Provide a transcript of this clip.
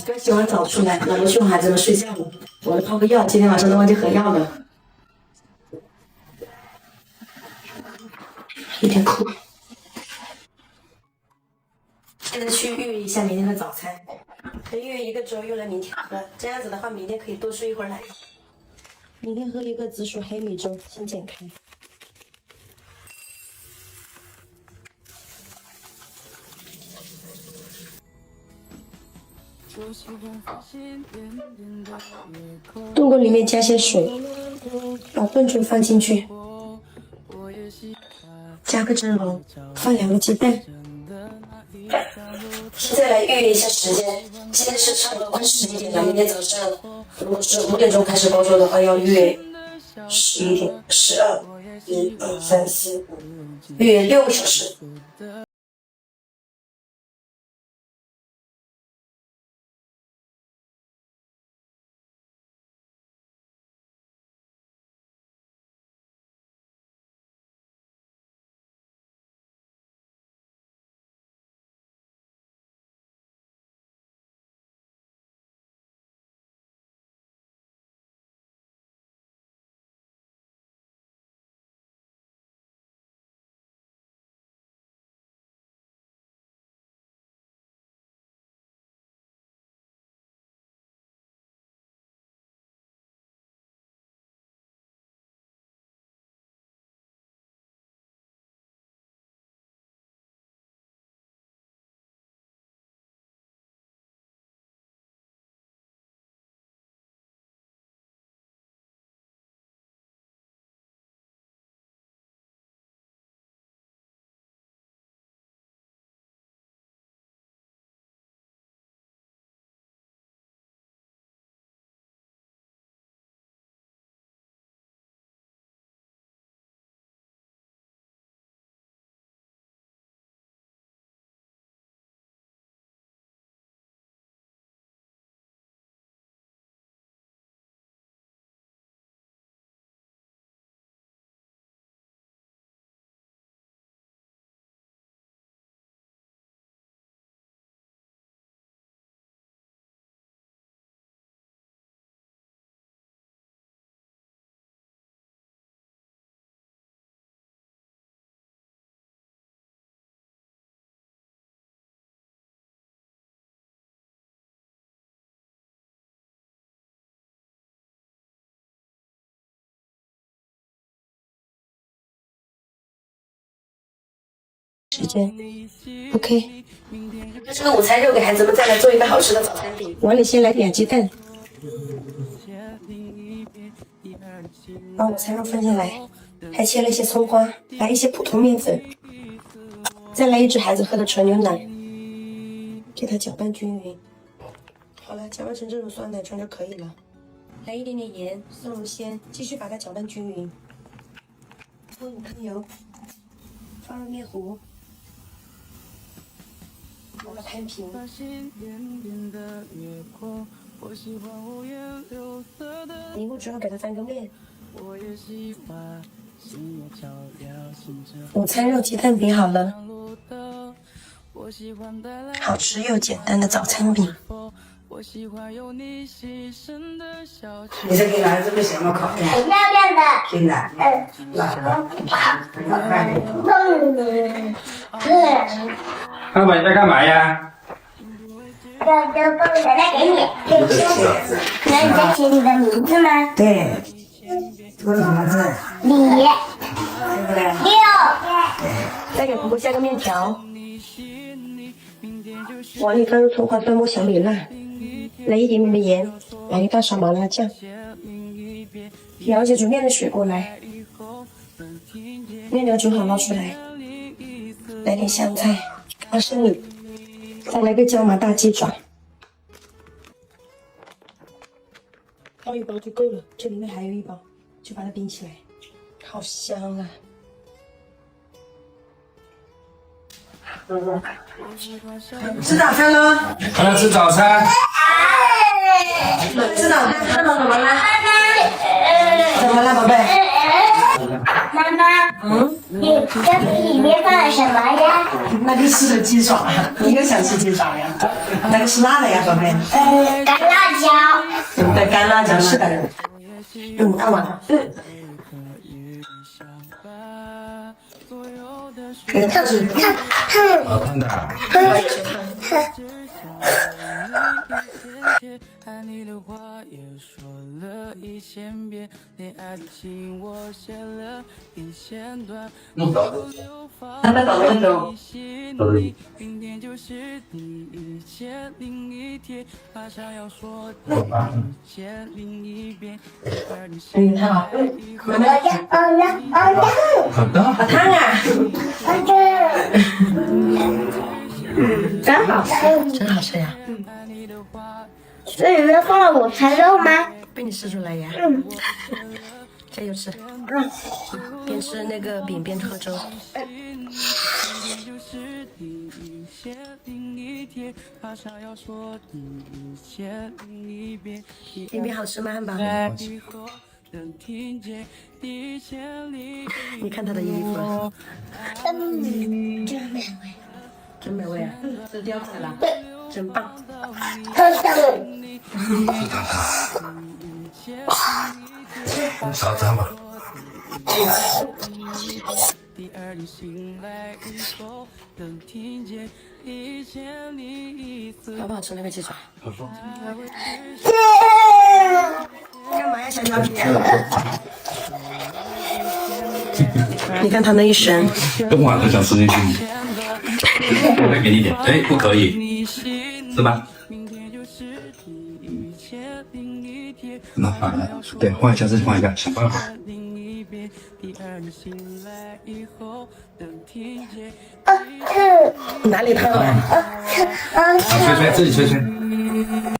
刚洗完澡出来，老罗凶孩子们睡觉了，我来泡个药，今天晚上都忘记喝药了，有点苦。现在去预约一下明天的早餐，可以预约1个粥，用来明天喝。这样子的话，明天可以多睡一会儿奶。明天喝一个紫薯黑米粥，先减开。炖锅里面加些水，把炖猪放进去，加个蒸笼，放2个鸡蛋。现在来预约一下时间，现在是差不多快11点了。明天早上如果是5点钟开始包桌的话，要预约11点、12、1、2、3、4、5，预约6个小时。时间 OK， 这个午餐肉给孩子们再来做一个好吃的早餐饼。碗里先来点鸡蛋，把午餐肉放进来，还切了一些葱花，来一些普通面粉，再来1支孩子喝的纯牛奶，给它搅拌均匀。好了，搅拌成这种酸奶状就可以了。来一点点盐、丝绒鲜，继续把它搅拌均匀。锅里喷油，放入面糊。把它摊平，凝固之后给它翻个面。午餐肉鸡蛋饼好了，好吃又简单的早餐饼。你这给儿子们什么烤的？漂亮的。真的？爸爸你在干嘛呀？这帮奶奶给你。那你在写你的名字吗？对。这个什么字？李。对不对6。再给婆婆下个面条，碗里放入葱花、蒜末、小米辣，来一点点的盐，来1大勺麻辣酱，舀些煮面的水过来，面条煮好捞出来，来点香菜、花生米，再来个椒麻大鸡爪，包1包就够了，这里面还有1包，就把它冰起来，好香啊！吃早餐喽！好了，吃早餐。吃早餐，怎么了？怎么了，宝贝？妈妈，你这里面放了什么呀？那个是鸡爪，一个想吃鸡爪呀。那个是辣的呀，宝贝。干辣椒。对，干辣椒是的。看完了。给他烫纸。好看的。爱你的话也说了1000遍，连爱情我写了1000段。他在抖动。明天就是第1001天，马上要说第1001遍。你看啊，好的。好烫啊！真好吃。真好吃呀！这里面放了午餐肉吗？被你吃出来呀！加油吃！边吃那个饼边喝粥。饼饼好吃吗？汉堡？你看他的衣服，真美味啊！吃掉菜了，真棒！少张吧。好不好吃那个鸡爪？好说。干嘛呀，小小姐？你看他那一身，跟晚都想吃进去。我再给你点，哎，不可以，是吧？那反了，对，换一下，再换一下，想办法。哪里烫了？吹吹，自己吹吹。